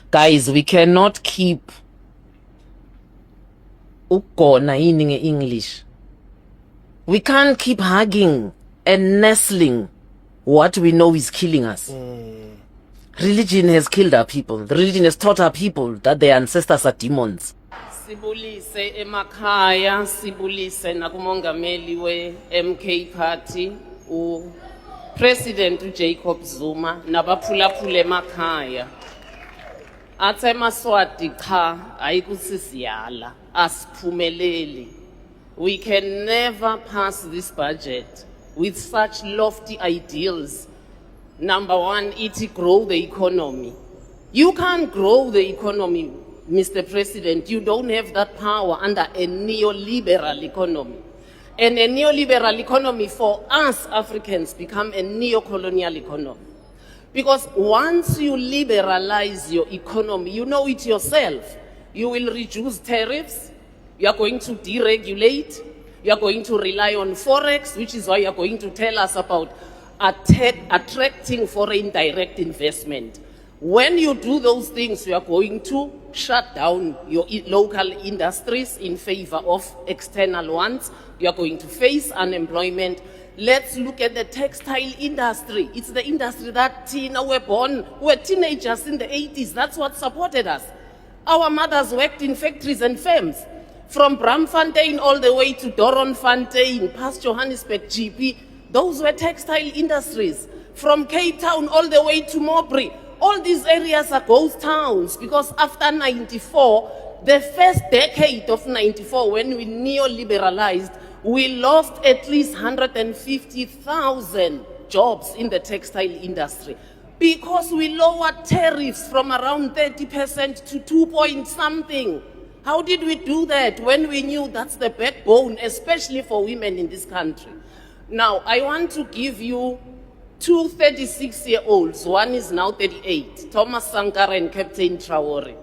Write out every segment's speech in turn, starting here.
Guys, we cannot keep ukona in English. We can't keep hugging and nestling what we know is killing us. Religion has killed our people. The religion has taught our people that their ancestors are demons. Sibulise emakhaya, sibulise nakumongameli we-MK Party, President Jacob Zuma, nabaphulaphula emakhaya. Athe Maswati cha, ayikusisiyala, asiphumeleli. We can never pass this budget with such lofty ideals. Number one, it grow the economy. You can't grow the economy, Mr. President. You don't have that power under a neoliberal economy. And a neoliberal economy for us Africans become a neo-colonial economy. Because once you liberalize your economy, you know it yourself. You will reduce tariffs. You are going to deregulate. You are going to rely on Forex, which is why you are going to tell us about attracting foreign direct investment. When you do those things, you are going to shut down your local industries in favor of external ones. You are going to face unemployment. Let's look at the textile industry. It's the industry that we're teenagers in the 80s. That's what supported us. Our mothers worked in factories and firms. From Bramfontein all the way to Doornfontein, past Johannesburg, GP, those were textile industries. From Cape Town all the way to Mowbray, all these areas are ghost towns because after 94, the first decade of 94, when we neoliberalized, we lost at least 150,000 jobs in the textile industry because we lowered tariffs from around 30% to 2 point something. How did we do that when we knew that's the backbone, especially for women in this country? Now, I want to give you two 36-year-olds. One is now 38, Thomas Sankara and Captain Traore.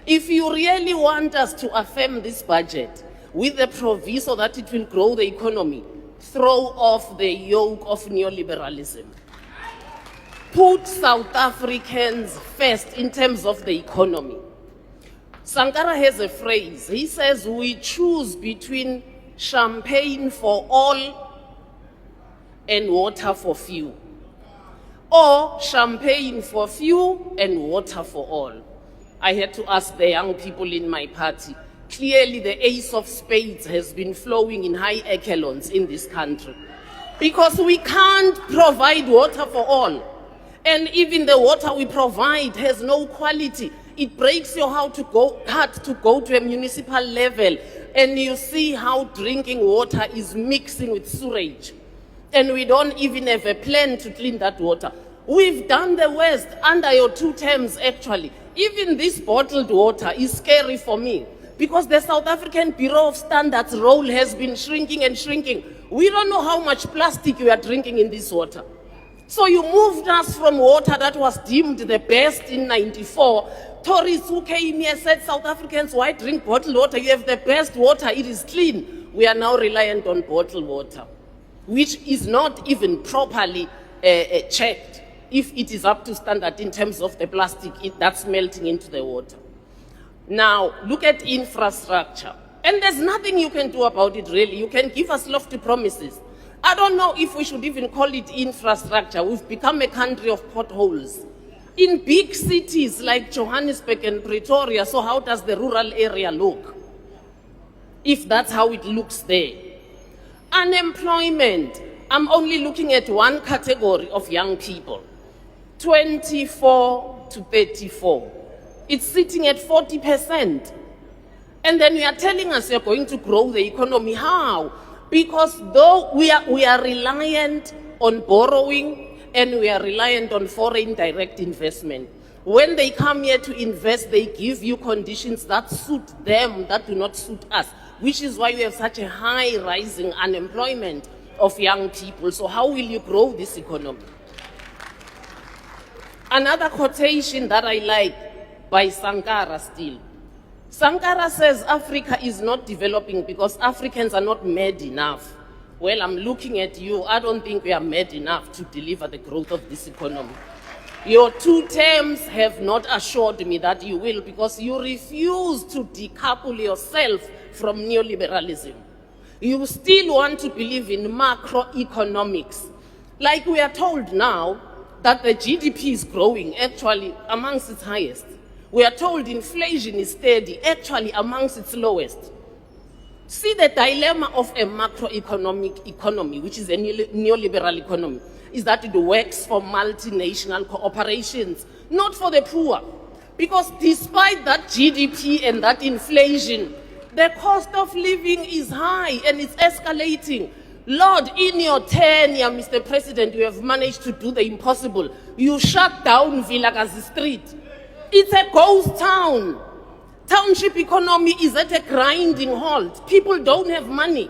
If you really want us to affirm this budget with the proviso that it will grow the economy, throw off the yoke of neoliberalism. Put South Africans first in terms of the economy. Sankara has a phrase. He says, we choose between champagne for all and water for few, or champagne for few and water for all. I had to ask the young people in my party. Clearly, the ace of spades has been flowing in high echelons in this country because we can't provide water for all. And even the water we provide has no quality. It breaks your heart to go to a municipal level and you see how drinking water is mixing with sewage. And we don't even have a plan to clean that water. We've done the worst under your 2 terms, actually. Even this bottled water is scary for me because the South African Bureau of Standards role has been shrinking and shrinking. We don't know how much plastic we are drinking in this water. So you moved us from water that was deemed the best in 94. Tourists who came here said, South Africans, why drink bottled water? You have the best water, it is clean. We are now reliant on bottled water, which is not even properly checked if it is up to standard in terms of the plastic that's melting into the water. Now, look at infrastructure. And there's nothing you can do about it, really. You can give us lofty promises. I don't know if we should even call it infrastructure. We've become a country of potholes. In big cities like Johannesburg and Pretoria, so how does the rural area look? If that's how it looks there. Unemployment, I'm only looking at one category of young people, 24 to 34. It's sitting at 40%. And then you are telling us you're going to grow the economy. How? Because though we are reliant on borrowing and we are reliant on foreign direct investment, when they come here to invest, they give you conditions that suit them, that do not suit us, which is why we have such a high rising unemployment of young people. So how will you grow this economy? Another quotation that I like by Sankara still. Sankara says Africa is not developing because Africans are not mad enough. Well, I'm looking at you. I don't think we are mad enough to deliver the growth of this economy. Your 2 terms have not assured me that you will, because you refuse to decouple yourself from neoliberalism. You still want to believe in macroeconomics. Like we are told now that the GDP is growing, actually amongst its highest. We are told inflation is steady, actually amongst its lowest. See, the dilemma of a macroeconomic economy, which is a neoliberal economy, is that it works for multinational corporations, not for the poor. Because despite that GDP and that inflation, the cost of living is high and it's escalating. Lord, in your tenure, Mr. President, you have managed to do the impossible. You shut down Vilakazi Street. It's a ghost town. Township economy is at a grinding halt. People don't have money.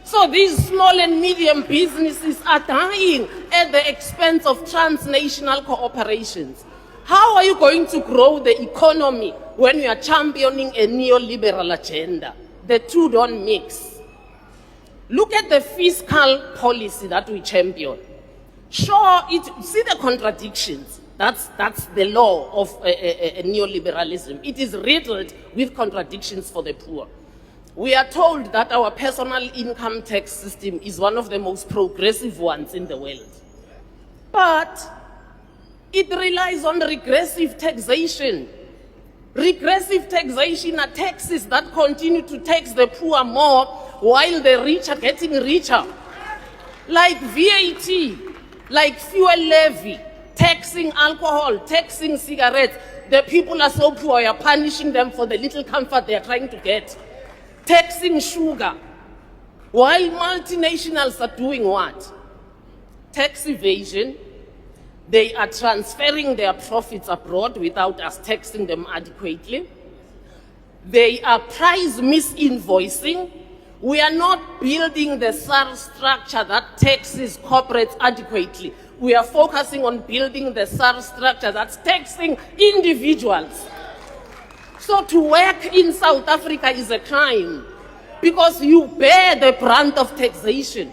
So these small and medium businesses are dying at the expense of transnational corporations. How are you going to grow the economy when you are championing a neoliberal agenda? The two don't mix. Look at the fiscal policy that we champion. Sure, see the contradictions. That's the law of neoliberalism. It is riddled with contradictions for the poor. We are told that our personal income tax system is one of the most progressive ones in the world. But it relies on regressive taxation. Regressive taxation are taxes that continue to tax the poor more while the rich are getting richer. Like VAT, like fuel levy, taxing alcohol, taxing cigarettes. The people are so poor, you're punishing them for the little comfort they are trying to get. Taxing sugar. While multinationals are doing what? Tax evasion. They are transferring their profits abroad without us taxing them adequately. They are price misinvoicing. We are not building the SARS structure that taxes corporates adequately. We are focusing on building the SARS structure that's taxing individuals. So to work in South Africa is a crime because you bear the brunt of taxation.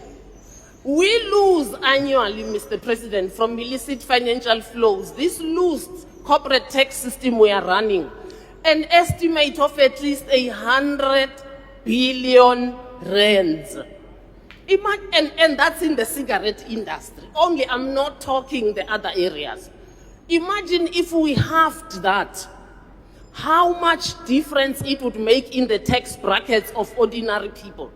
We lose annually, Mr. President, from illicit financial flows. This loose corporate tax system we are running, an estimate of at least 100 billion rands. And that's in the cigarette industry. Only I'm not talking the other areas. Imagine if we halved that, how much difference it would make in the tax brackets of ordinary people.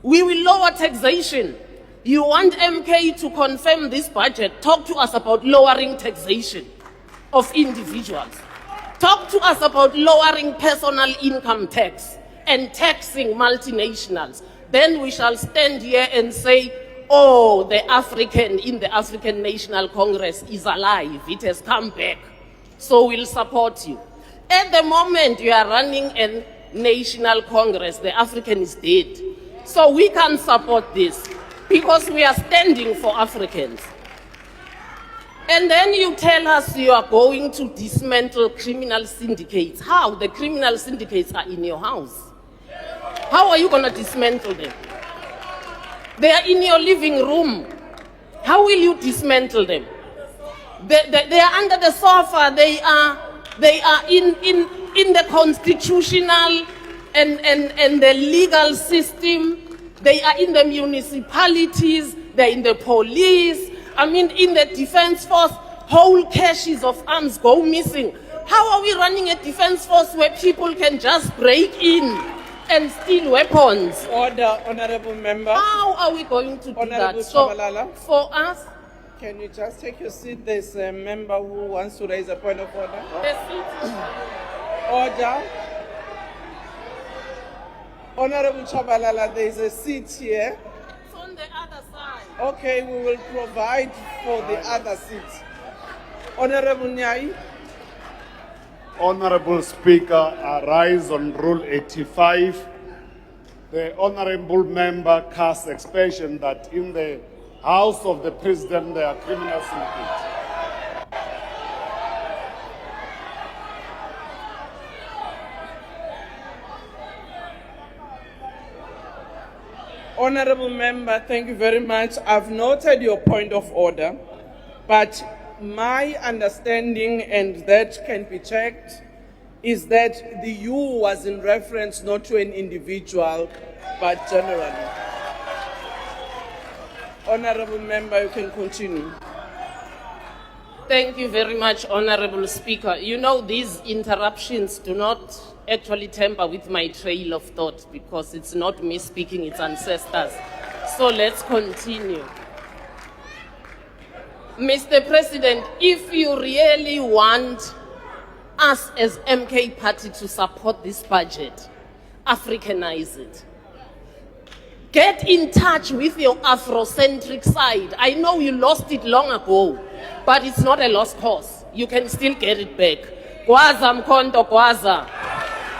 We will lower taxation. You want MK to confirm this budget? Talk to us about lowering taxation of individuals. Talk to us about lowering personal income tax and taxing multinationals. Then we shall stand here and say, oh, the African in the African National Congress is alive. It has come back. So we'll support you. At the moment you are running a National Congress, the African is dead. So we can't support this because we are standing for Africans. And then you tell us you are going to dismantle criminal syndicates. How? The criminal syndicates are in your house. How are you going to dismantle them? They are in your living room. How will you dismantle them? They are under the sofa. They are in the constitutional and the legal system. They are in the municipalities. They're in the police. In the defense force, whole caches of arms go missing. How are we running a defense force where people can just break in and steal weapons? Order, honorable member. How are we going to do Honorable that? So, Chabalala. for us, Can you just take your seat? There's a member who wants to raise a point of order. Order. Honorable Chabalala, there is a seat here. it's on the other side. Okay, we will provide for the other seat. Honorable Nyai. Honorable Speaker, I rise on Rule 85. The honorable member casts expression that in the House of the President there are criminal syndicates. Honorable member, thank you very much. I've noted your point of order, but my understanding, and that can be checked, is that the you was in reference not to an individual, but generally. Honorable Member, you can continue. Thank you very much, Honorable Speaker. You know, these interruptions do not actually tamper with my trail of thought because it's not me speaking, it's ancestors. So let's continue. Mr. President, if you really want us as MK Party to support this budget, Africanize it. Get in touch with your Afrocentric side. I know you lost it long ago, but it's not a lost cause. You can still get it back. Gwaza mkhonto gwaza.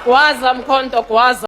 Gwaza mkhonto gwaza.